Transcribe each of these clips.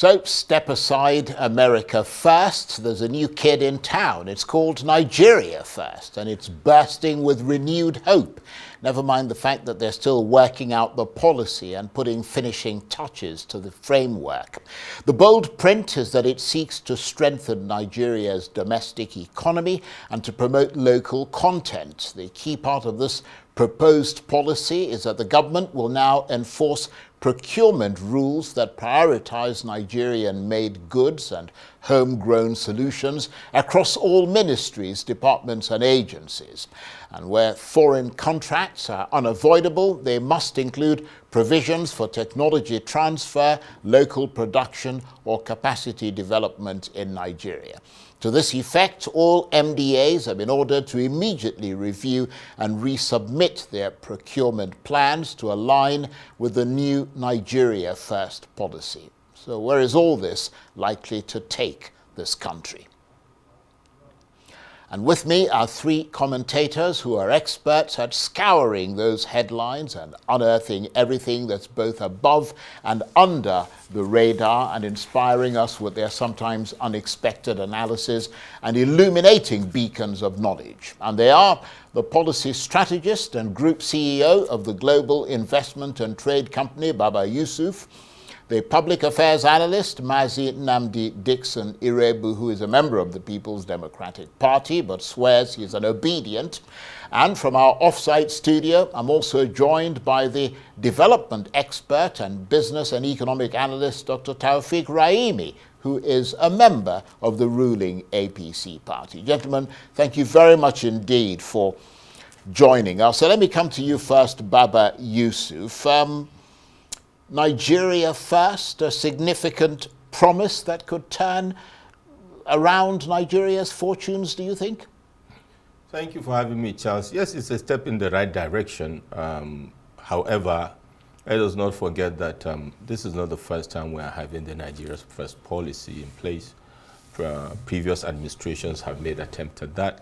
So step aside America first. There's a new kid in town. It's called Nigeria first, and it's bursting with renewed hope. Never mind the fact that they're still working out the policy and putting finishing touches to the framework. The bold print is that it seeks to strengthen Nigeria's domestic economy and to promote local content. The key part of this proposed policy is that the government will now enforce procurement rules that prioritize Nigerian-made goods and homegrown solutions across all ministries, departments and agencies. And where foreign contracts are unavoidable, they must include provisions for technology transfer, local production or capacity development in Nigeria. To this effect, all MDAs have been ordered to immediately review and resubmit their procurement plans to align with the new Nigeria First policy. So where is all this likely to take this country? And with me are three commentators who are experts at scouring those headlines and unearthing everything that's both above and under the radar and inspiring us with their sometimes unexpected analysis and illuminating beacons of knowledge. And they are the policy strategist and group CEO of the global investment and trade company, Baba Yusuf, the public affairs analyst, Mazi Nnamdi Dixon Iroegbu, who is a member of the People's Democratic Party but swears he's an obedient. And from our off-site studio, I'm also joined by the development expert and business and economic analyst, Dr. Taufik Raimi, who is a member of the ruling APC party. Gentlemen, thank you very much indeed for joining us. So let me come to you first, Baba Yusuf. Nigeria first, a significant promise that could turn around Nigeria's fortunes, do you think? Thank you for having me, Charles. Yes, it's a step in the right direction. However, let us not forget that this is not the first time we are having the Nigeria First policy in place. Previous administrations have made attempts at that,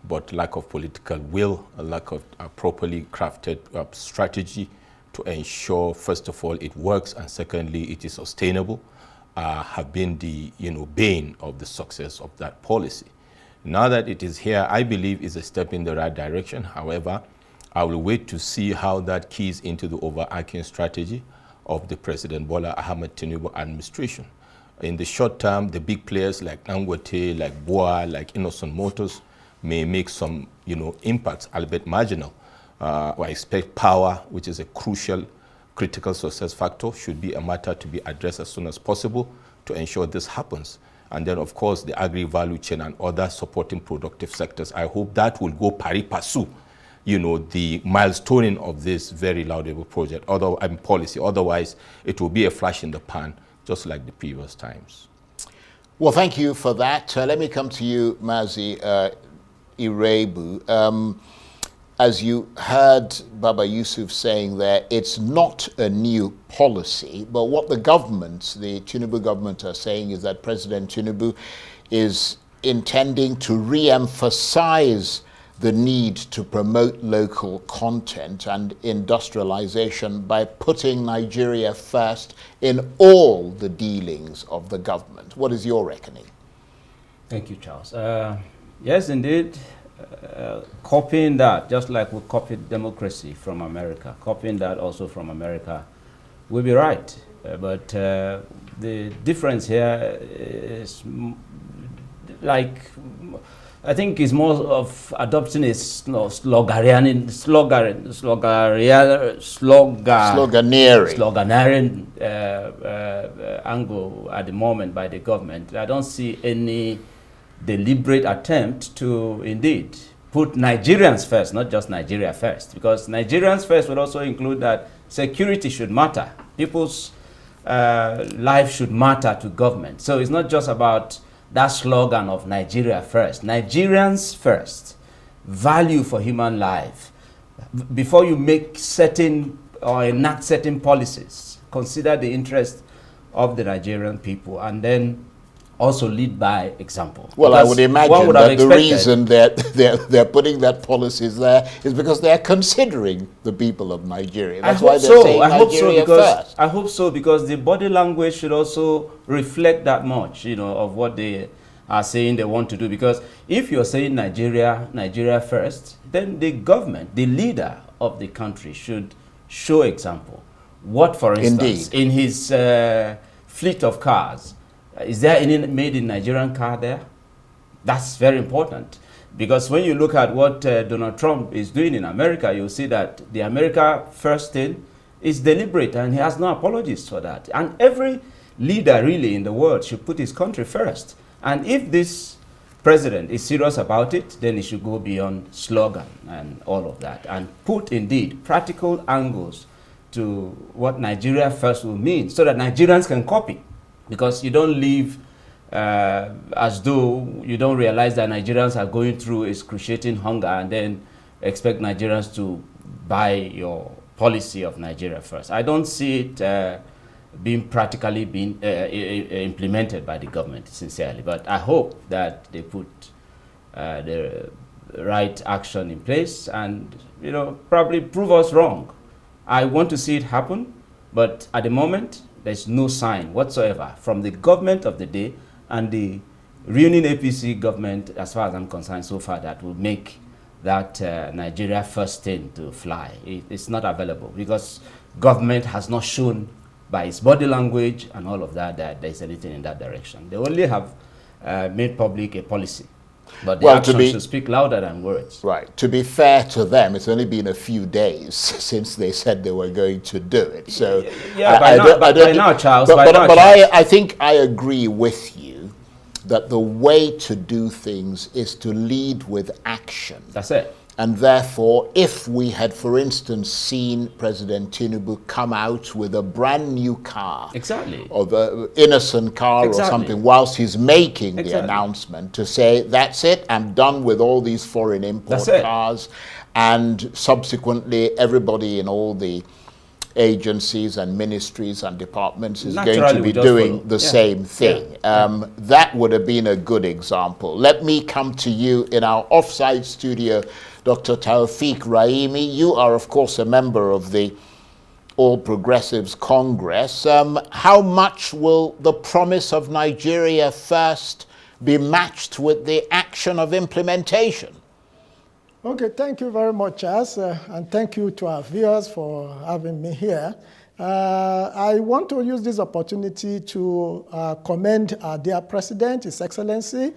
but lack of political will, a lack of properly crafted strategy to ensure, first of all, it works, and secondly, it is sustainable, have been the bane of the success of that policy. Now that it is here, I believe is a step in the right direction. However, I will wait to see how that keys into the overarching strategy of the President Bola Ahmed Tinubu administration. In the short term, the big players like Dangote, like Boa, like Innocent Motors may make some impacts, albeit marginal. I expect power, which is a crucial, critical success factor, should be a matter to be addressed as soon as possible to ensure this happens. And then, of course, the agri-value chain and other supporting productive sectors. I hope that will go pari passu, the milestoning of this very laudable project, policy. Otherwise, it will be a flash in the pan, just like the previous times. Well, thank you for that. Let me come to you, Mazi Iroegbu. As you heard Baba Yusuf saying there, it's not a new policy, but what the government, the Tinubu government, are saying is that President Tinubu is intending to re-emphasize the need to promote local content and industrialization by putting Nigeria first in all the dealings of the government. What is your reckoning? Thank you, Charles. Yes, indeed. Copying that, just like we copied democracy from America, copying that also from America will be right. But the difference here is I think it's more of adopting a sloganarian angle at the moment by the government. I don't see any deliberate attempt to indeed put Nigerians first, not just Nigeria first, because Nigerians first would also include that security should matter. People's life should matter to government. So it's not just about that slogan of Nigeria first. Nigerians first. Value for human life. Before you make certain or enact certain policies, consider the interest of the Nigerian people, and then also lead by example. Well, I Because would imagine one would have that the expected- reason that they're putting that policies there is because they're considering the people of Nigeria. That's why they're saying Nigeria first. I hope so, because the body language should also reflect that much, of what they are saying they want to do. Because if you're saying Nigeria first, then the government, the leader of the country, should show example. What, for instance, Indeed. in his fleet of cars, is there any made in Nigerian car there? That's very important, because when you look at what Donald Trump is doing in America, you'll see that the America first thing is deliberate, and he has no apologies for that. And every leader really in the world should put his country first. And if this president is serious about it, then he should go beyond slogan and all of that, and put indeed practical angles to what Nigeria first will mean, so that Nigerians can copy. Because you don't live as though you don't realize that Nigerians are going through excruciating hunger and then expect Nigerians to buy your policy of Nigeria first. I don't see it being practically implemented by the government, sincerely. But I hope that they put the right action in place and, probably prove us wrong. I want to see it happen, but at the moment, there's no sign whatsoever from the government of the day and the reigning APC government, as far as I'm concerned, so far, that will make that Nigeria first thing to fly. It's not available, because government has not shown by its body language and all of that there's anything in that direction. They only have made public a policy. But the action should speak louder than words. Right. To be fair to them, it's only been a few days since they said they were going to do it. So I think I agree with you that the way to do things is to lead with action. That's it. And therefore, if we had, for instance, seen President Tinubu come out with a brand new car, exactly, or the innocent car, exactly, or something, whilst he's making exactly, the announcement, to say, that's it, I'm done with all these foreign import cars, and subsequently everybody in all the agencies and ministries and departments is going to be doing the same thing. That would have been a good example. Let me come to you in our offsite studio, Dr. Taufeeq Raimi. You are, of course, a member of the All Progressives Congress. How much will the promise of Nigeria first be matched with the action of implementation? Okay, thank you very much, Charles, and thank you to our viewers for having me here. I want to use this opportunity to commend our dear President, His Excellency,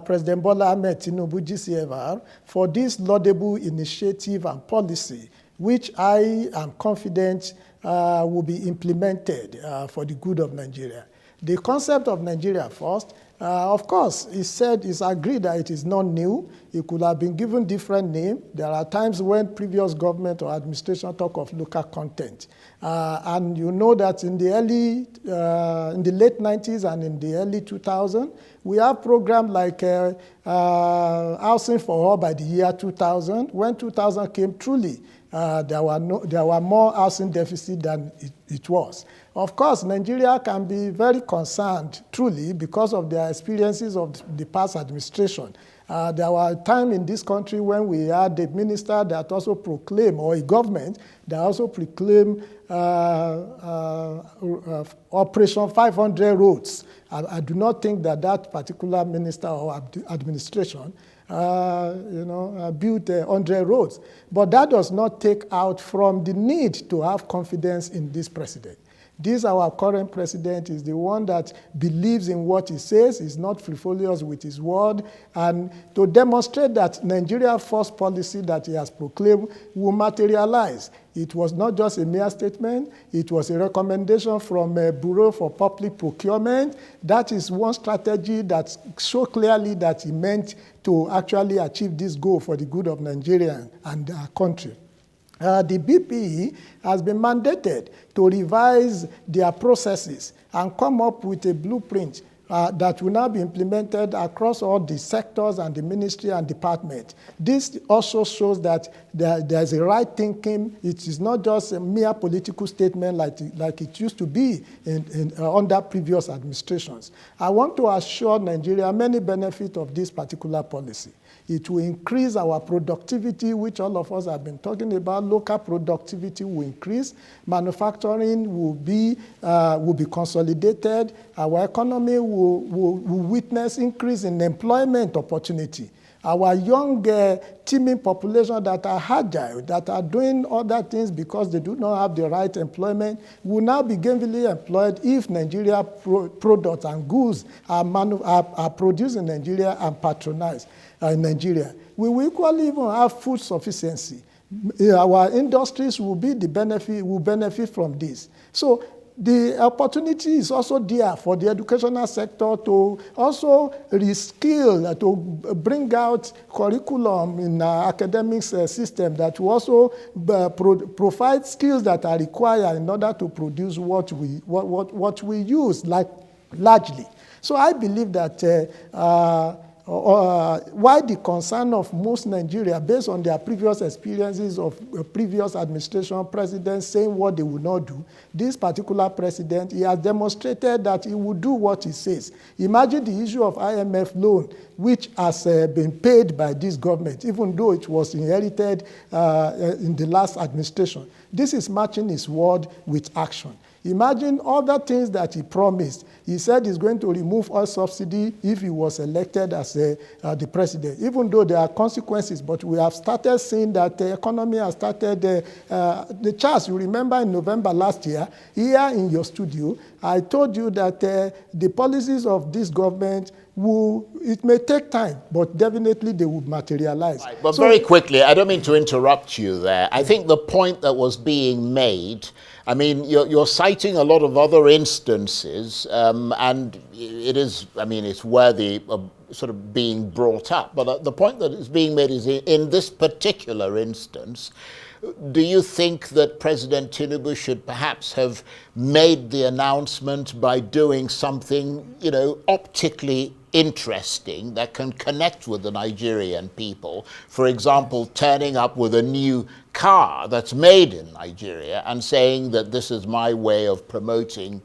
President Bola Ahmed Tinubu, GCFR, for this laudable initiative and policy, which I am confident will be implemented for the good of Nigeria. The concept of Nigeria first, of course, it's agreed that it is not new. It could have been given different name. There are times when previous government or administration talk of local content. And you know that in the late 90s and in the early 2000s, we have programs like Housing for All by the year 2000. When 2000 came, truly, there were more housing deficit than it was. Of course, Nigeria can be very concerned, truly, because of their experiences of the past administration. There were times in this country when we had a minister that also proclaimed, or a government that also proclaimed Operation 500 roads. I do not think that particular minister or administration built 100 roads. But that does not take out from the need to have confidence in this president. This, our current president, is the one that believes in what he says, is not frivolous with his word, and to demonstrate that Nigeria first policy that he has proclaimed will materialize. It was not just a mere statement, it was a recommendation from a Bureau for Public Procurement. That is one strategy that shows clearly that he meant to actually achieve this goal for the good of Nigeria and our country. The BPE has been mandated to revise their processes and come up with a blueprint that will now be implemented across all the sectors and the ministry and department. This also shows that there's a right thinking. It is not just a mere political statement like it used to be under previous administrations. I want to assure Nigeria many benefits of this particular policy. It will increase our productivity, which all of us have been talking about. Local productivity will increase. Manufacturing will be consolidated. Our economy will witness increase in employment opportunity. Our young teeming population that are agile, that are doing other things because they do not have the right employment, will now be gainfully employed if Nigeria products and goods are produced in Nigeria and patronized in Nigeria. We will equally even have food sufficiency. Our industries will benefit from this. So the opportunity is also there for the educational sector to also reskill, to bring out curriculum in our academic system that will also provide skills that are required in order to produce what we use, like largely. So I believe that why the concern of most Nigeria, based on their previous experiences of previous administration presidents saying what they would not do, this particular president, he has demonstrated that he will do what he says. Imagine the issue of IMF loan, which has been paid by this government, even though it was inherited in the last administration. This is matching his word with action. Imagine other things that he promised. He said he's going to remove oil subsidy if he was elected as the president, even though there are consequences. But we have started seeing that the economy has started. The charts, you remember in November last year, here in your studio, I told you that the policies of this government it may take time, but definitely they would materialize. Right, but very quickly, I don't mean to interrupt you there. I think the point that was being made, I mean, you're citing a lot of other instances, and it is, I mean, it's worthy of sort of being brought up. But the point that is being made is in this particular instance, do you think that President Tinubu should perhaps have made the announcement by doing something, you know, optically interesting that can connect with the Nigerian people? For example, turning up with a new car that's made in Nigeria and saying that this is my way of promoting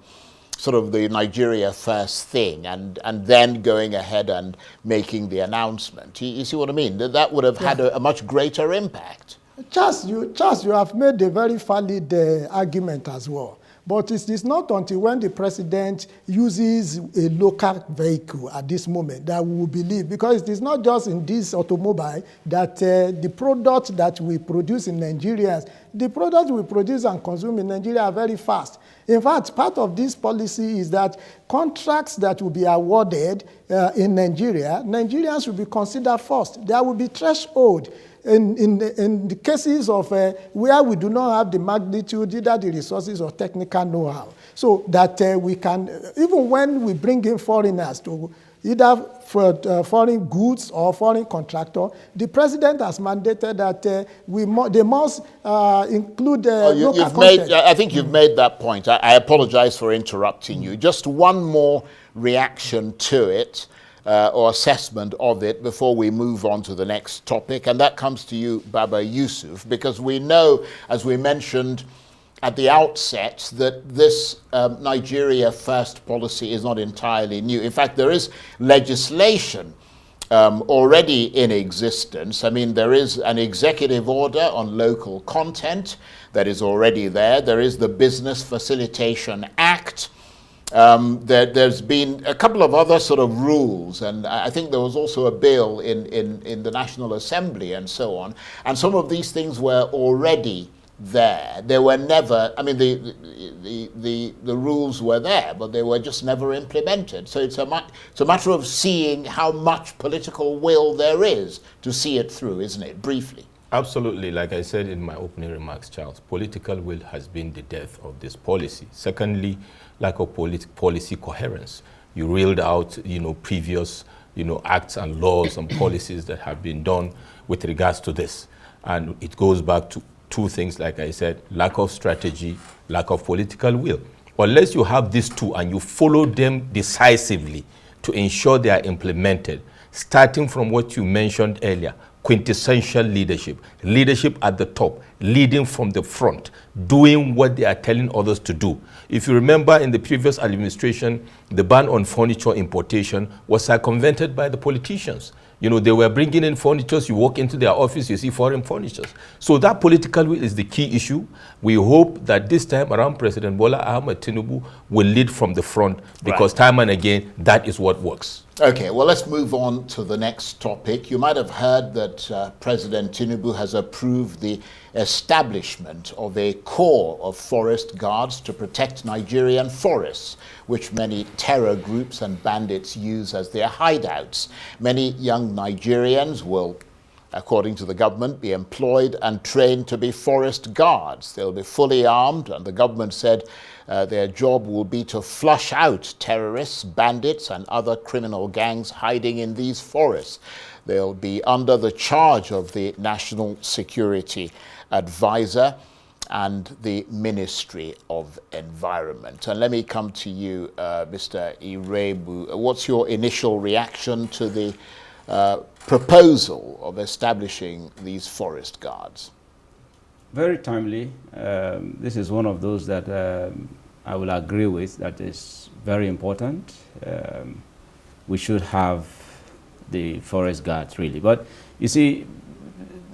sort of the Nigeria first thing, and then going ahead and making the announcement. You see what I mean? That would have had a much greater impact. Charles, you have made a very valid argument as well. But it is not until when the president uses a local vehicle at this moment that we will believe, because it is not just in this automobile that the products that we produce in Nigeria, the products we produce and consume in Nigeria are very fast. In fact, part of this policy is that contracts that will be awarded in Nigeria, Nigerians will be considered first. There will be threshold. In the cases of where we do not have the magnitude, either the resources or technical know-how, so that we can, even when we bring in foreigners to either for foreign goods or foreign contractor, the president has mandated that they must include local content. I think you've made that point. I apologize for interrupting you. Just one more reaction to it. Or assessment of it before we move on to the next topic, and that comes to you, Baba Yusuf, because we know, as we mentioned at the outset, that this Nigeria First policy is not entirely new. In fact, there is legislation already in existence. I mean, there is an executive order on local content that is already there. There is the Business Facilitation Act. There's been a couple of other sort of rules, and I think there was also a bill in the National Assembly and so on. And some of these things were already there. They were never, I mean, the rules were there, but they were just never implemented. So it's a matter of seeing how much political will there is to see it through, isn't it? Briefly. Absolutely. Like I said in my opening remarks, Charles, political will has been the death of this policy. Secondly, lack of policy coherence. You reeled out, previous, acts and laws and policies that have been done with regards to this. And it goes back to two things, like I said, lack of strategy, lack of political will. unless you have these two and you follow them decisively to ensure they are implemented, starting from what you mentioned earlier, quintessential leadership, leadership at the top, leading from the front, doing what they are telling others to do. If you remember, in the previous administration, the ban on furniture importation was circumvented by the politicians. You know, they were bringing in furniture. You walk into their office, you see foreign furniture. So that political will is the key issue. We hope that this time around, President Bola Ahmed Tinubu will lead from the front, because time and again, that is what works. Okay, well, let's move on to the next topic. You might have heard that President Tinubu has approved the establishment of a corps of forest guards to protect Nigerian forests, which many terror groups and bandits use as their hideouts. Many young Nigerians will, according to the government, be employed and trained to be forest guards. They'll be fully armed, and the government said their job will be to flush out terrorists, bandits, and other criminal gangs hiding in these forests. They'll be under the charge of the National Security Advisor and the Ministry of Environment. And let me come to you, Mr. Iroegbu. What's your initial reaction to the proposal of establishing these forest guards? Very timely. This is one of those that I will agree with, that is very important. We should have the forest guards, really. But you see,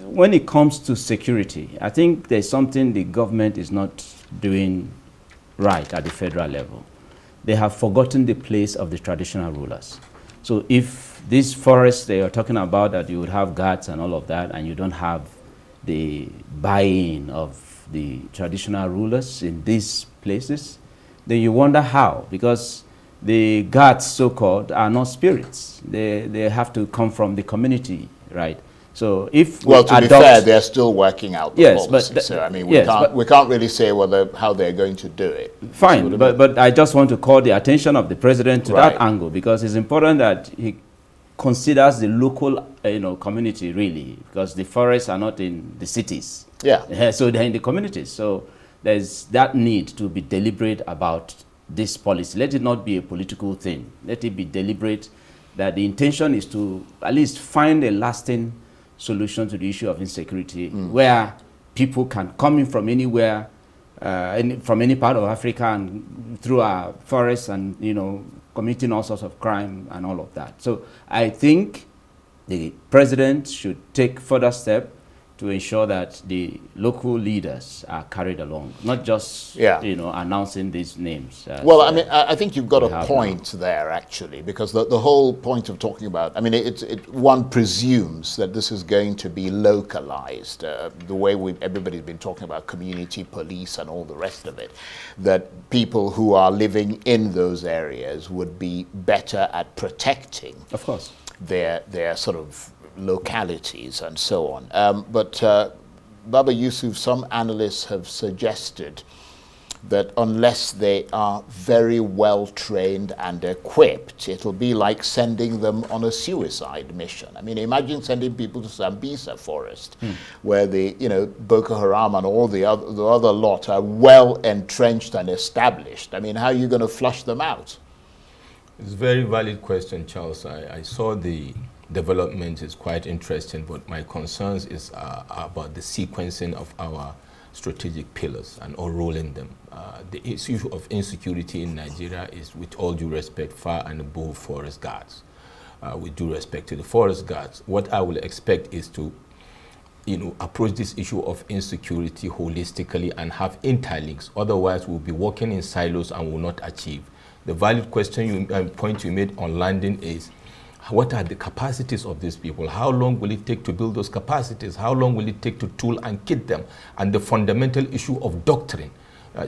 when it comes to security, I think there's something the government is not doing right at the federal level. They have forgotten the place of the traditional rulers. So if these forests they are talking about, that you would have guards and all of that, and you don't have the buy-in of the traditional rulers in these places, then you wonder how, because the guards, so-called, are not spirits. They have to come from the community, right? So if well, to be fair, they're still working out the policy. But so I mean, we can't really say how they're going to do it. Fine, but I just want to call the attention of the president to that angle, because it's important that he considers the local, community, really, because the forests are not in the cities. Yeah. So they're in the communities. So there's that need to be deliberate about this policy. Let it not be a political thing. Let it be deliberate, that the intention is to at least find a lasting solution to the issue of insecurity, where people can come in from anywhere, from any part of Africa, and through our forests, and committing all sorts of crime and all of that. So I think the president should take further step to ensure that the local leaders are carried along, not just announcing these names. Well, I mean, I think you've got a point there, actually, because the whole point of talking about, I mean, one presumes that this is going to be localized, the way everybody's been talking about community police and all the rest of it, that people who are living in those areas would be better at protecting, of course, their sort of localities and so on. But Baba Yusuf, some analysts have suggested that unless they are very well trained and equipped, it'll be like sending them on a suicide mission. I mean, imagine sending people to Sambisa Forest, where the Boko Haram and all the other lot are well entrenched and established. I mean, how are you going to flush them out? It's a very valid question, Charles. I saw the development is quite interesting, but my concerns is about the sequencing of our strategic pillars and unrolling them. The issue of insecurity in Nigeria is, with all due respect, far and above forest guards. With due respect to the forest guards, what I will expect is to approach this issue of insecurity holistically and have interlinks. Otherwise, we'll be working in silos and will not achieve. The valid point you made on landing is, what are the capacities of these people? How long will it take to build those capacities? How long will it take to tool and kit them? And the fundamental issue of doctrine,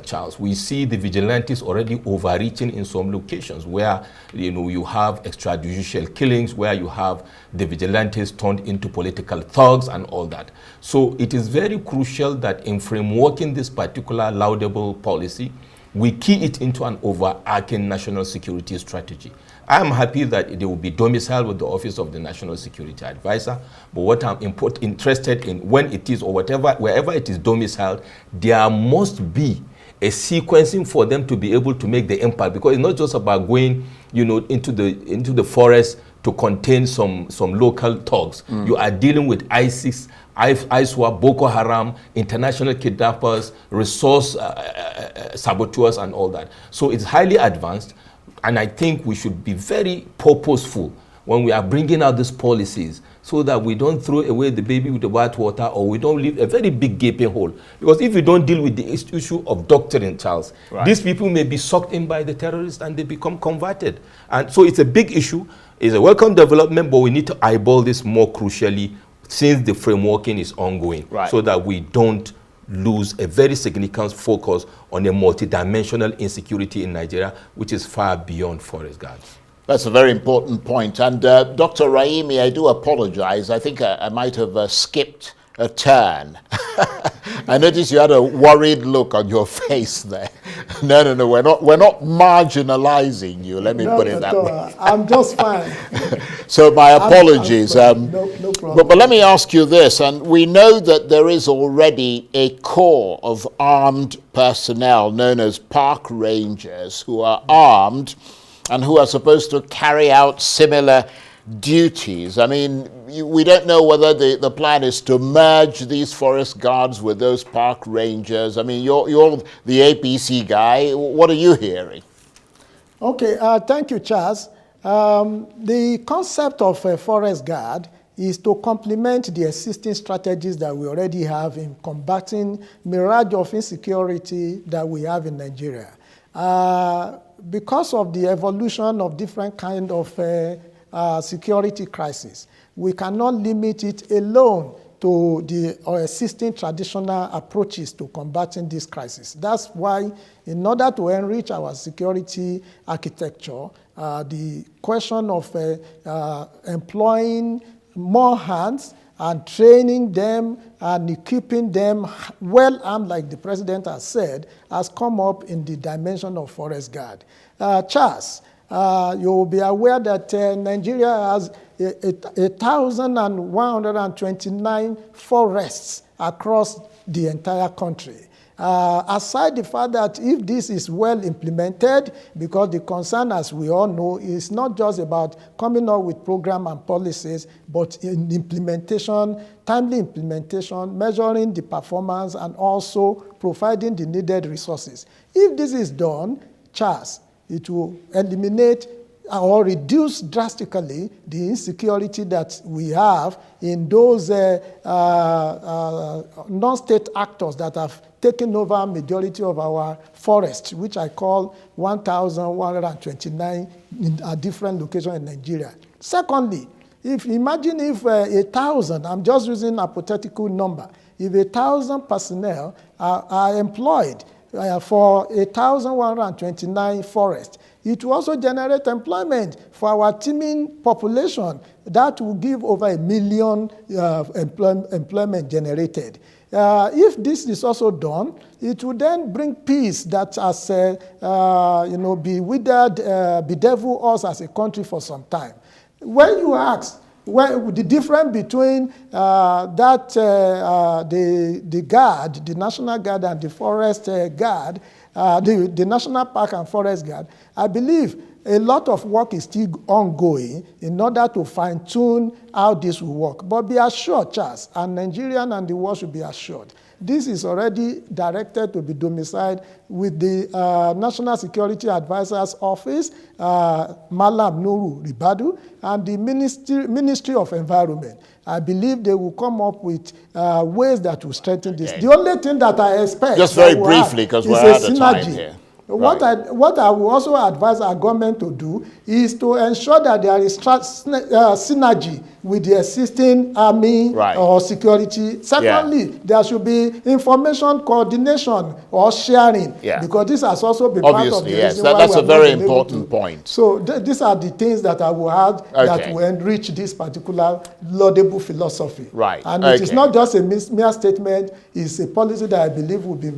Charles. We see the vigilantes already overreaching in some locations where you have extrajudicial killings, where you have the vigilantes turned into political thugs and all that. So it is very crucial that in frameworking this particular laudable policy, we key it into an overarching national security strategy. I'm happy that they will be domiciled with the Office of the National Security Advisor, but what I'm interested in, when it is, or wherever it is domiciled, there must be a sequencing for them to be able to make the impact, because it's not just about going, into the forest to contain some local thugs. You are dealing with ISIS, ISWA, Boko Haram, international kidnappers, resource saboteurs, and all that. So it's highly advanced, and I think we should be very purposeful when we are bringing out these policies, so that we don't throw away the baby with the bathwater, or we don't leave a very big gaping hole. Because if we don't deal with the issue of doctrine, Charles, these people may be sucked in by the terrorists and they become converted. And so it's a big issue. It's a welcome development, but we need to eyeball this more crucially since the frameworking is ongoing, so that we don't lose a very significant focus on a multidimensional insecurity in Nigeria, which is far beyond forest guards. That's a very important point. And Dr. Raimi, I do apologize. I think I might have skipped a turn. I noticed you had a worried look on your face there. No, we're not marginalizing you. Let me put it that way. I'm just fine. So my apologies. No problem. But let me ask you this, and we know that there is already a corps of armed personnel known as park rangers who are armed and who are supposed to carry out similar duties. I mean, we don't know whether the plan is to merge these forest guards with those park rangers. I mean, you're the APC guy. What are you hearing? Okay, thank you, Charles. The concept of a forest guard is to complement the existing strategies that we already have in combating mirage of insecurity that we have in Nigeria. Because of the evolution of different kind of security crisis, we cannot limit it alone to the existing traditional approaches to combating this crisis. That's why, in order to enrich our security architecture, the question of employing more hands and training them and equipping them well armed, like the president has said, has come up in the dimension of forest guard. Charles, you will be aware that Nigeria has 1,129 forests across the entire country. Aside the fact that if this is well implemented, because the concern, as we all know, is not just about coming up with program and policies, but in implementation, timely implementation, measuring the performance, and also providing the needed resources. If this is done, Charles, it will eliminate or reduce drastically the insecurity that we have in those non-state actors that have taken over a majority of our forests, which I call 1,129 in a different location in Nigeria. Secondly, imagine if 1,000, I'm just using a hypothetical number, if 1,000 personnel are employed for 1,129 forests, it will also generate employment for our teeming population. That will give over 1 million employment generated. If this is also done, it will then bring peace that has bedeviled us as a country for some time. When you ask, the difference between the guard, the National Guard, and the Forest Guard, the National Park and Forest Guard, I believe a lot of work is still ongoing in order to fine-tune how this will work. But be assured, Charles, and Nigerian and the world should be assured, this is already directed to be domiciled with the National Security Advisor's Office, Malam Nuru Ribadu, and the Ministry of Environment. I believe they will come up with ways that will strengthen this. The only thing that I expect... Just very briefly, because we're out of time here. What I will also advise our government to do is to ensure that there is synergy with the existing army or security. Secondly, there should be information coordination or sharing, because this has also been part of the reason why that's a very important point. So these are the things that I will add that will enrich this particular laudable philosophy. And it is not just a mere statement, it's a policy that I believe will be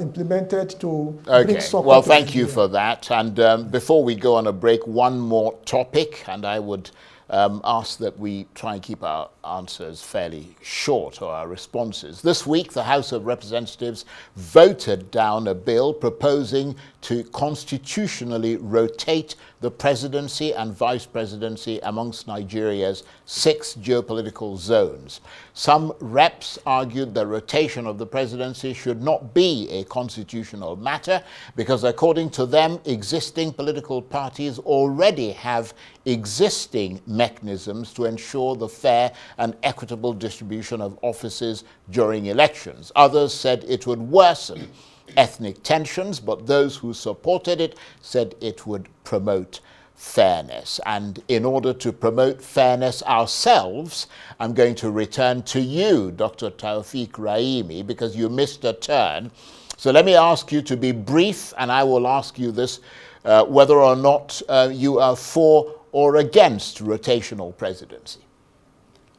implemented to bring support. Well, thank you for that. And before we go on a break, one more topic, and I would ask that we try and keep our answers fairly short, or our responses. This week, the House of Representatives voted down a bill proposing to constitutionally rotate the presidency and vice presidency amongst Nigeria's 6 geopolitical zones. Some reps argued the rotation of the presidency should not be a constitutional matter because, according to them, existing political parties already have existing mechanisms to ensure the fair and equitable distribution of offices during elections. Others said it would worsen ethnic tensions, but those who supported it said it would promote fairness. And in order to promote fairness ourselves, I'm going to return to you, Dr. Taofiq Raimi, because you missed a turn. So let me ask you to be brief, and I will ask you this, whether or not you are for or against rotational presidency.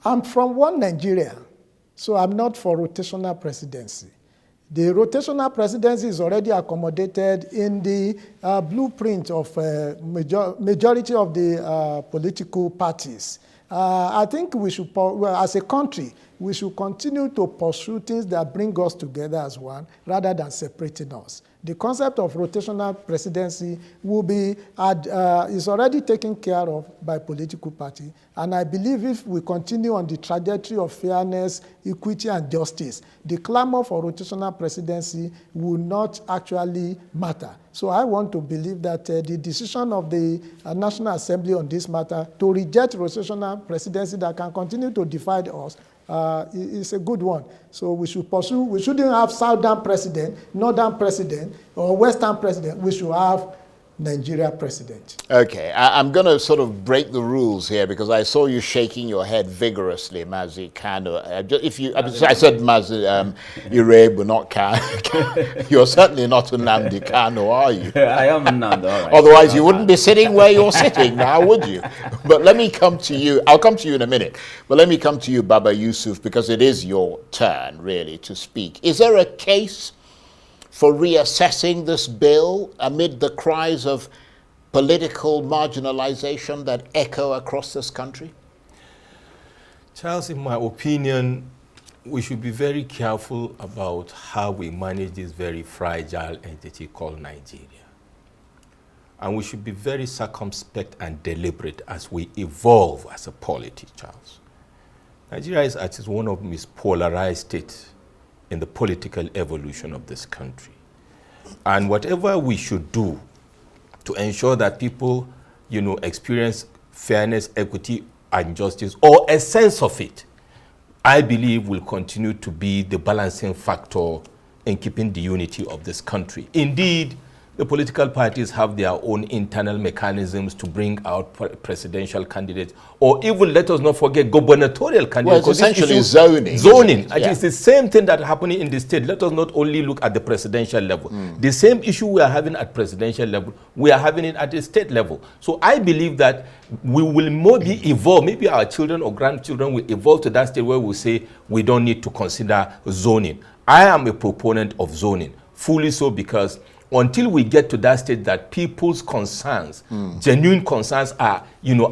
I'm from one Nigeria, so I'm not for rotational presidency. The rotational presidency is already accommodated in the blueprint of majority of the political parties. I think we should, as a country, we should continue to pursue things that bring us together as one, rather than separating us. The concept of rotational presidency will be is already taken care of by political party, and I believe if we continue on the trajectory of fairness, equity, and justice, the clamor for rotational presidency will not actually matter. So I want to believe that the decision of the National Assembly on this matter to reject rotational presidency that can continue to divide us is a good one. So we should pursue, we shouldn't have Southern president, Northern president, or Western president. We should have Nigeria president. Okay, I'm going to sort of break the rules here because I saw you shaking your head vigorously, Mazi Kano. I said Mazi Iroegbu, not Kano. You're certainly not Nnamdi Kano, are you? I am Nnamdi, all right. Otherwise, you wouldn't be sitting where you're sitting now, would you? But let me come to you. I'll come to you in a minute. But let me come to you, Baba Yusuf, because it is your turn, really, to speak. Is there a case for reassessing this bill amid the cries of political marginalization that echo across this country? Charles, in my opinion, we should be very careful about how we manage this very fragile entity called Nigeria. And we should be very circumspect and deliberate as we evolve as a polity, Charles. Nigeria is at one of the most polarized states in the political evolution of this country. And whatever we should do to ensure that people, experience fairness, equity, and justice, or a sense of it, I believe will continue to be the balancing factor in keeping the unity of this country. Indeed, the political parties have their own internal mechanisms to bring out presidential candidates, or even, let us not forget, gubernatorial candidates. Well, it's essentially zoning. Zoning. Yeah. It's the same thing that's happening in the state. Let us not only look at the presidential level. The same issue we are having at presidential level, we are having it at the state level. So I believe that we will maybe evolve, maybe our children or grandchildren will evolve to that state where we say we don't need to consider zoning. I am a proponent of zoning, fully so, because until we get to that state that people's concerns, genuine concerns, are,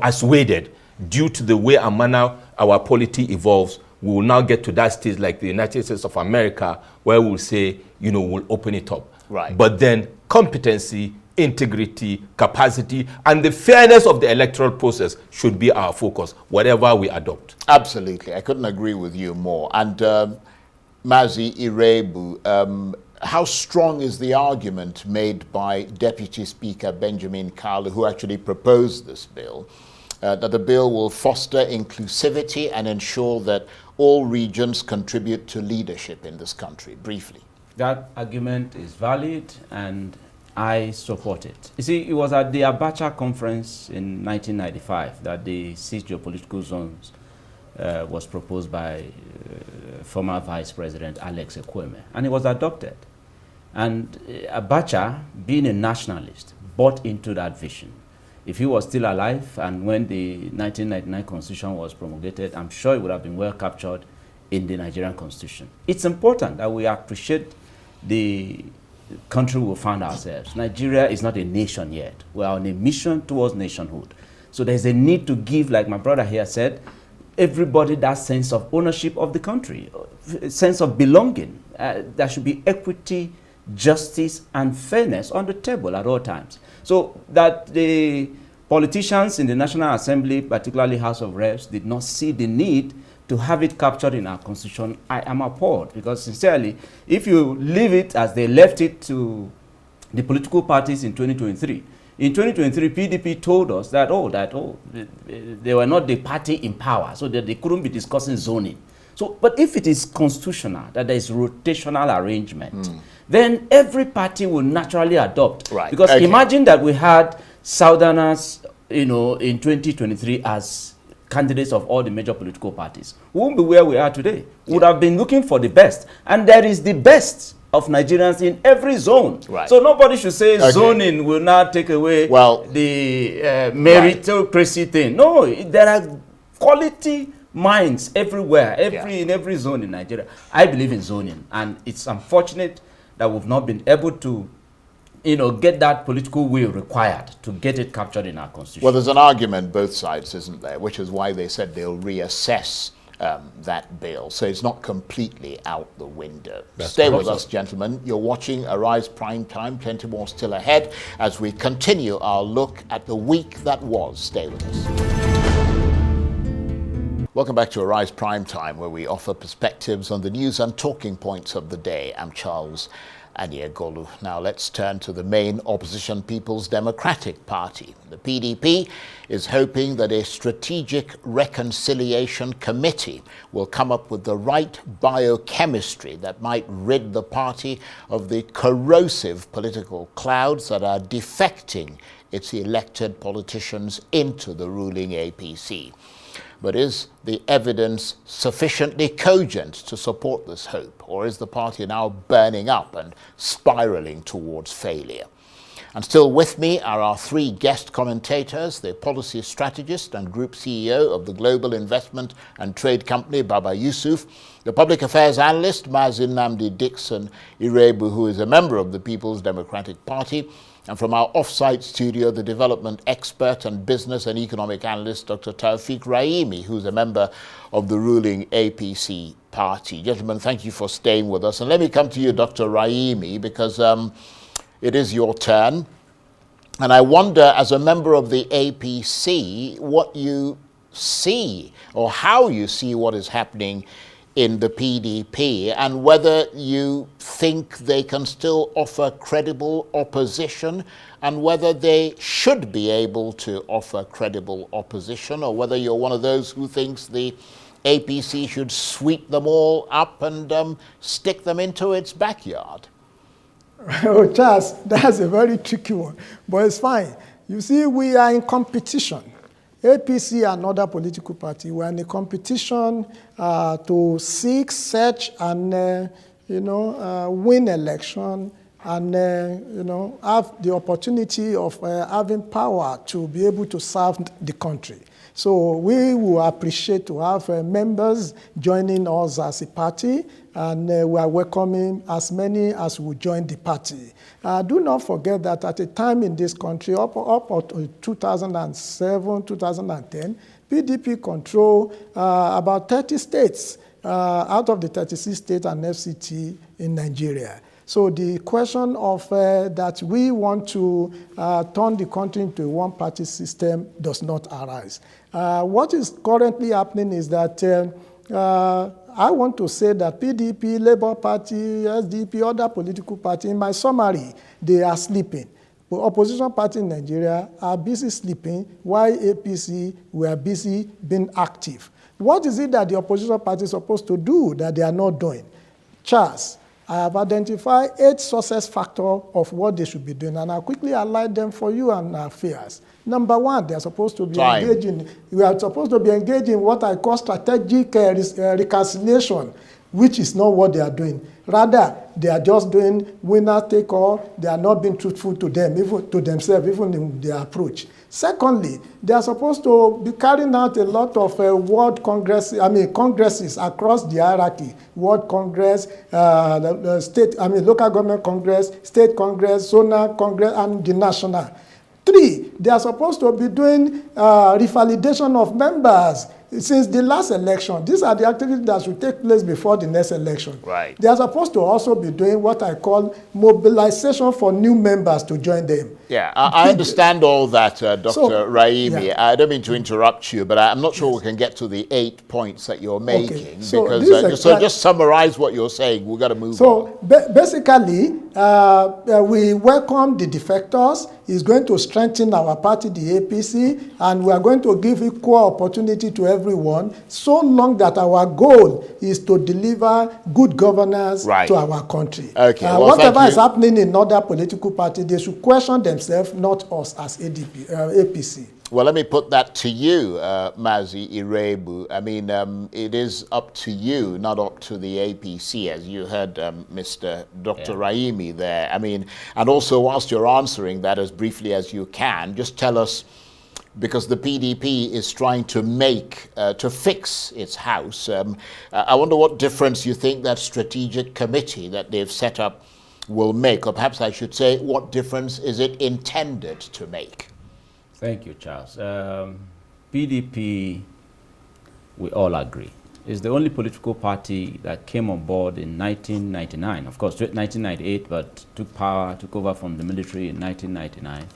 assuaded due to the way and manner our polity evolves, we will now get to that stage like the United States of America, where we'll say, we'll open it up. Right. But then competency, integrity, capacity, and the fairness of the electoral process should be our focus, whatever we adopt. Absolutely. I couldn't agree with you more. And Mazi Iroegbu, how strong is the argument made by Deputy Speaker Benjamin Kalu, who actually proposed this bill, that the bill will foster inclusivity and ensure that all regions contribute to leadership in this country? Briefly. That argument is valid, and I support it. You see, it was at the Abacha conference in 1995 that the 6 geopolitical zones was proposed by former Vice President Alex Ekwueme, and it was adopted. And Abacha, being a nationalist, bought into that vision. If he was still alive and when the 1999 Constitution was promulgated, I'm sure it would have been well captured in the Nigerian Constitution. It's important that we appreciate the country we found ourselves. Nigeria is not a nation yet. We are on a mission towards nationhood. So there's a need to give, like my brother here said, everybody that sense of ownership of the country, a sense of belonging. There should be equity, justice, and fairness on the table at all times. So that the politicians in the National Assembly, particularly House of Reps, did not see the need to have it captured in our constitution, I am appalled. Because sincerely, if you leave it as they left it to the political parties in 2023, in 2023, PDP told us that, they were not the party in power, so that they couldn't be discussing zoning. So, but if it is constitutional, that there is rotational arrangement, then every party will naturally adopt. Right. Because Okay. imagine that we had Southerners, in 2023 as candidates of all the major political parties. We won't be where we are today. We would have been looking for the best. And there is the best of Nigerians in every zone. Right. So nobody should say Okay. zoning will not take away the meritocracy thing. No, there are quality minds everywhere, in every zone in Nigeria. I believe in zoning, and it's unfortunate that we've not been able to get that political will required to get it captured in our constitution. Well, there's an argument both sides, isn't there? Which is why they said they'll reassess that bill. So it's not completely out the window. Stay with us, gentlemen. You're watching Arise Prime Time. Plenty more still ahead as we continue our look at the week that was. Stay with us. Welcome back to Arise Prime Time, where we offer perspectives on the news and talking points of the day. I'm Charles Aniegolu. Now let's turn to the main opposition, People's Democratic Party. The PDP is hoping that a strategic reconciliation committee will come up with the right biochemistry that might rid the party of the corrosive political clouds that are defecting its elected politicians into the ruling APC. But is the evidence sufficiently cogent to support this hope, or is the party now burning up and spiraling towards failure? And still with me are our three guest commentators, the policy strategist and group CEO of the global investment and trade company, Baba Yusuf, the public affairs analyst, Mazin Namdi Dixon Iroegbu, who is a member of the People's Democratic Party, and from our off-site studio, the development expert and business and economic analyst, Dr. Raimi, who's a member of the ruling APC party. Gentlemen, thank you for staying with us. And let me come to you, Dr. Raimi, because it is your turn. And I wonder, as a member of the APC, what you see or how you see what is happening in the PDP, and whether you think they can still offer credible opposition, and whether they should be able to offer credible opposition, or whether you're one of those who thinks the APC should sweep them all up and stick them into its backyard. Oh, Charles, that's a very tricky one, but it's fine. You see, we are in competition. APC and other political parties were in a competition to seek, search, and win election, and have the opportunity of having power to be able to serve the country. So we will appreciate to have members joining us as a party, and we are welcoming as many as will join the party. Do not forget that at a time in this country, up to 2007, 2010, PDP controlled about 30 states out of the 36 states and FCT in Nigeria. So the question of that we want to turn the country into a one-party system does not arise. What is currently happening is that I want to say that PDP, Labour Party, SDP, other political parties, in my summary, they are sleeping. The opposition parties in Nigeria are busy sleeping, while APC were busy being active. What is it that the opposition party is supposed to do that they are not doing? Charles, I have identified 8 success factors of what they should be doing, and I'll quickly outline them for you and our fears. Number 1, they are supposed to be engaging. We are supposed to be engaging in what I call strategic reconciliation, which is not what they are doing. Rather, they are just doing winner take all. They are not being truthful to them, even to themselves, even in their approach. Secondly, they are supposed to be carrying out a lot of congresses across the hierarchy. World Congress, local government Congress, State Congress, Zonal Congress, and the national. 3, they are supposed to be doing revalidation of members since the last election. These are the activities that should take place before the next election. Right. They are supposed to also be doing what I call mobilization for new members to join them. Yeah, I understand all that, Dr. Raimi. Yeah. I don't mean to interrupt you, but I'm not sure we can get to the 8 points that you're making. Okay. So Because just summarize what you're saying. We've got to move on. So basically, we welcome the defectors. It's going to strengthen our party, the APC, and we are going to give equal opportunity to everyone, so long that our goal is to deliver good governance to our country. Okay. Well, whatever is happening in other political parties, they should question themselves, not us as APC. Well, let me put that to you, Mazi Iroegbu. I mean, it is up to you, not up to the APC, as you heard Mr. Dr. Raimi there. I mean, and also whilst you're answering that as briefly as you can, just tell us, because the PDP is trying to to fix its house. I wonder what difference you think that strategic committee that they've set up will make, or perhaps I should say, what difference is it intended to make? Thank you, Charles. PDP, we all agree, is the only political party that came on board in 1999. Of course, 1998, but took over from the military in 1999.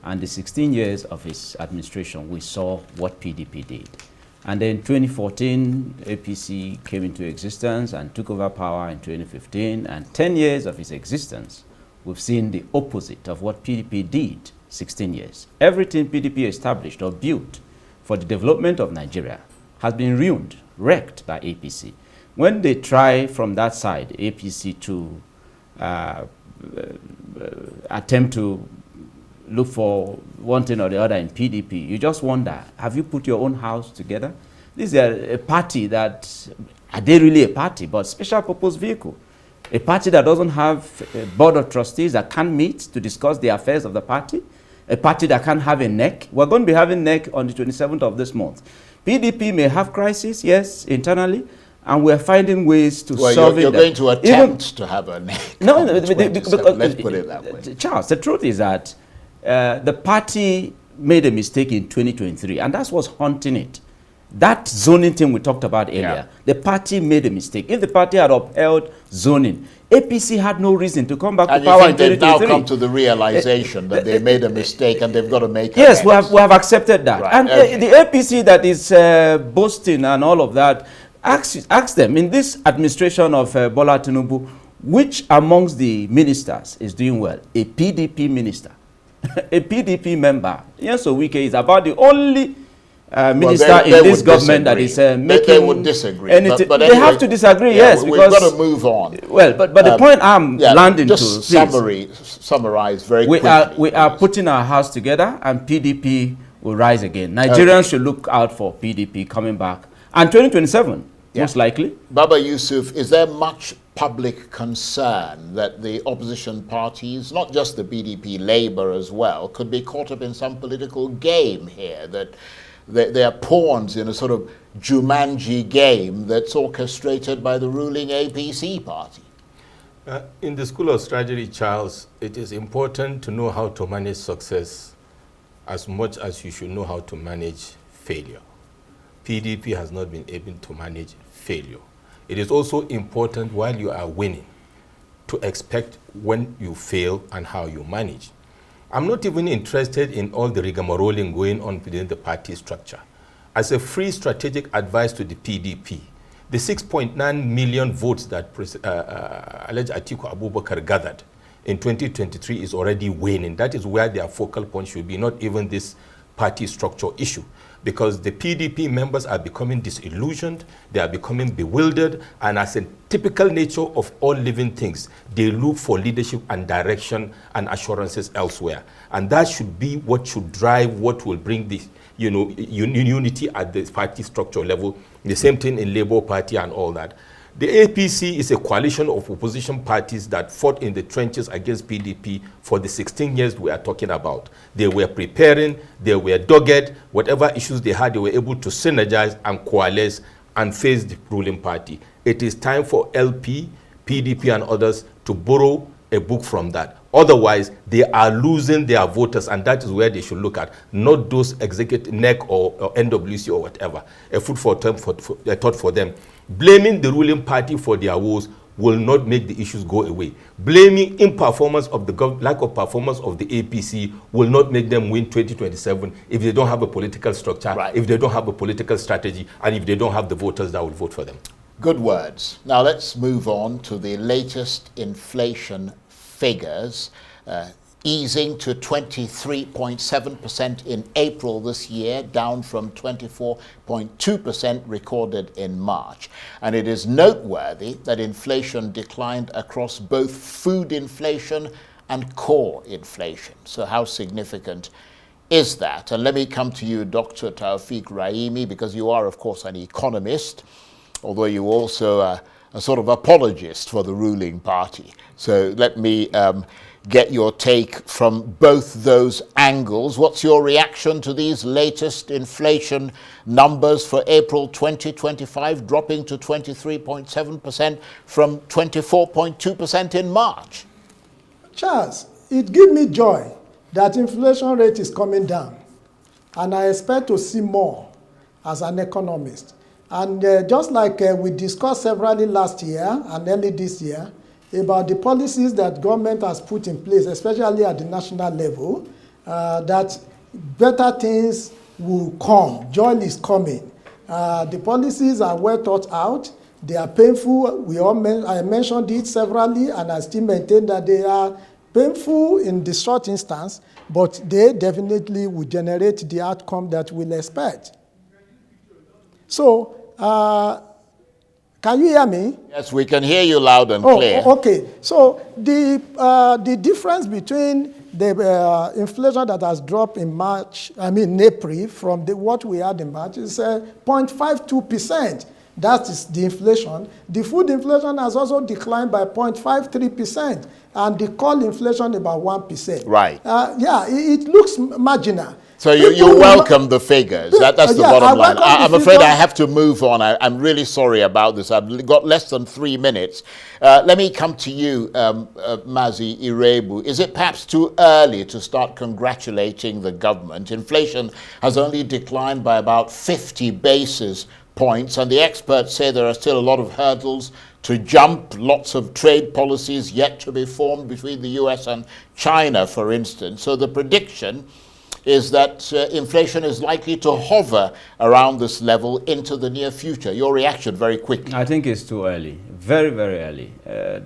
And the 16 years of its administration, we saw what PDP did. And then 2014, APC came into existence and took over power in 2015. And 10 years of its existence, we've seen the opposite of what PDP did 16 years. Everything PDP established or built for the development of Nigeria has been ruined, wrecked by APC. When they try from that side, APC, to attempt to look for one thing or the other in PDP, you just wonder, have you put your own house together? This is a party that, are they really a party, but special purpose vehicle? A party that doesn't have a board of trustees that can't meet to discuss the affairs of the party? A party that can't have a NEC? We're going to be having NEC on the 27th of this month. PDP may have crisis, yes, internally, and we're finding ways to solve it. You're going to attempt to have a NEC. No, let's put it that way. Charles, the truth is that the party made a mistake in 2023, and that's what's haunting it. That zoning thing we talked about earlier, the party made a mistake. If the party had upheld zoning, APC had no reason to come back to power in 2023. They've now come to the realization that they made a mistake and they've got to make Yes, we have accepted that. Right. And the APC that is boasting and all of that, ask them, in this administration of Bola Tinubu, which amongst the ministers is doing well? A PDP minister, a PDP member. Yes, so Wike is about the only minister in this government that is making... They would disagree. But anyway, they have to disagree, yes. We've got to move on. Well, but the point I'm landing just to... Summarize very quickly. We are putting our house together and PDP will rise again. Nigerians should look out for PDP coming back. And 2027, most likely. Baba Yusuf, is there much public concern that the opposition parties, not just the PDP, Labour as well, could be caught up in some political game here, that they are pawns in a sort of Jumanji game that's orchestrated by the ruling APC party? In the School of Strategy, Charles, it is important to know how to manage success as much as you should know how to manage failure. PDP has not been able to manage failure. It is also important, while you are winning, to expect when you fail and how you manage. I'm not even interested in all the rigmaroling going on within the party structure. As a free strategic advice to the PDP, the 6.9 million votes that alleged Atiku Abubakar gathered in 2023 is already waning. That is where their focal point should be, not even this party structure issue. Because the PDP members are becoming disillusioned, they are becoming bewildered, and as a typical nature of all living things, they look for leadership and direction and assurances elsewhere. And that should be what should drive what will bring this, unity at the party structure level. The same thing in Labour Party and all that. The APC is a coalition of opposition parties that fought in the trenches against PDP for the 16 years we are talking about. They were preparing, they were dogged, whatever issues they had, they were able to synergize and coalesce and face the ruling party. It is time for LP, PDP and others to borrow a book from that. Otherwise, they are losing their voters, and that is where they should look at, not those executive NEC or NWC or whatever. A food for thought for them. Blaming the ruling party for their woes will not make the issues go away. Blaming imperformance of the lack of performance of the APC will not make them win 2027 if they don't have a political structure, if they don't have a political strategy, and if they don't have the voters that will vote for them. Good words. Now let's move on to the latest inflation figures, easing to 23.7% in April this year, down from 24.2% recorded in March. And it is noteworthy that inflation declined across both food inflation and core inflation. So how significant is that? And let me come to you, Dr. Taoufik Raimi, because you are, of course, an economist, although you also are a sort of apologist for the ruling party. So let me get your take from both those angles. What's your reaction to these latest inflation numbers for April 2025, dropping to 23.7% from 24.2% in March? Charles, it gives me joy that inflation rate is coming down, and I expect to see more as an economist. And just like we discussed severally last year and early this year about the policies that government has put in place, especially at the national level, that better things will come. Joy is coming. The policies are well thought out. They are painful. I mentioned it severally, and I still maintain that they are painful in the short instance, but they definitely will generate the outcome that we'll expect. So, can you hear me? Yes, we can hear you loud and clear. Okay. So the difference between the inflation that has dropped in April from what we had in March is 0.52%. That is the inflation. The food inflation has also declined by 0.53%, and the core inflation about 1%. Right. It looks marginal. So you welcome the figures. That's the bottom line. I'm afraid I have to move on. I'm really sorry about this. I've got less than 3 minutes. Let me come to you, Mazi Iroegbu. Is it perhaps too early to start congratulating the government? Inflation has only declined by about 50 basis points, and the experts say there are still a lot of hurdles to jump, lots of trade policies yet to be formed between the US and China, for instance. So the prediction is that inflation is likely to hover around this level into the near future. Your reaction very quickly. I think it's too early, very, very early.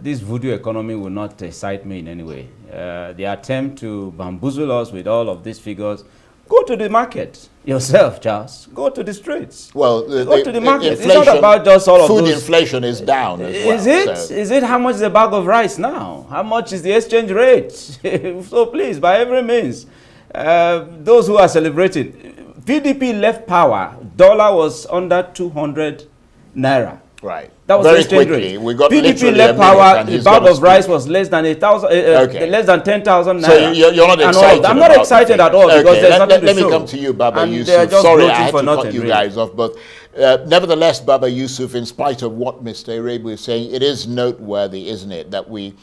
This voodoo economy will not excite me in any way. The attempt to bamboozle us with all of these figures. Go to the market yourself, Charles. Go to the streets. Well, go to the market. It's not about just all of food those. inflation is down as well. Is it? So. Is it how much is a bag of rice now? How much is the exchange rate? So please, by every means, those who are celebrating, PDP left power. Dollar was under 200 naira. Right. That was very the exchange quickly. rate. We got PDP left power. The bag of rice was less than 1,000. Less than 10,000 naira. So you're not excited. I'm not excited at all because there's nothing to let me show. come to you, Baba Yusuf. Sorry, I had to cut you guys off, but nevertheless, Baba Yusuf, in spite of what Mr. Iroegbu is saying, it is noteworthy, isn't it, that we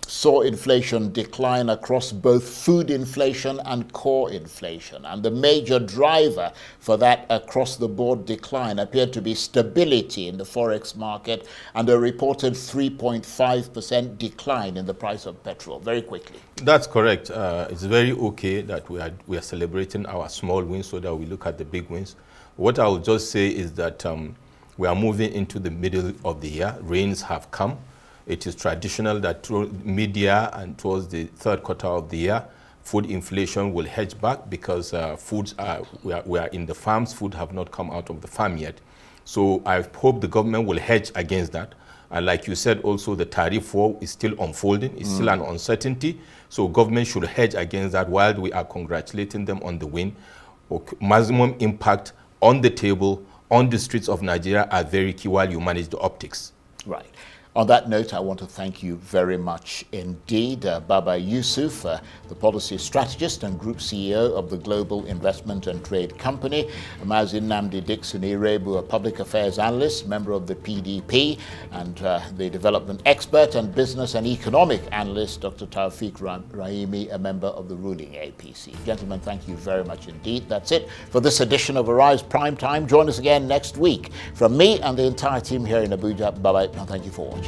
saw inflation decline across both food inflation and core inflation. And the major driver for that across-the-board decline appeared to be stability in the forex market and a reported 3.5% decline in the price of petrol. Very quickly. That's correct. It's very okay that we are celebrating our small wins so that we look at the big wins. What I will just say is that we are moving into the middle of the year. Rains have come. It is traditional that mid-year and towards the third quarter of the year, food inflation will hedge back because we are in the farms. Food have not come out of the farm yet. So I hope the government will hedge against that. And like you said, also the tariff war is still unfolding. It's still an uncertainty. So government should hedge against that while we are congratulating them on the win. Maximum impact on the table, on the streets of Nigeria are very key while you manage the optics. Right. On that note, I want to thank you very much indeed. Baba Yusuf, the policy strategist and group CEO of the Global Investment and Trade Company, Mazi Nnamdi Dixon Iroegbu, a public affairs analyst, member of the PDP, and the development expert and business and economic analyst, Dr. Taufik Raimi, a member of the ruling APC. Gentlemen, thank you very much indeed. That's it for this edition of Arise Prime Time. Join us again next week. From me and the entire team here in Abuja, bye-bye, and thank you for watching.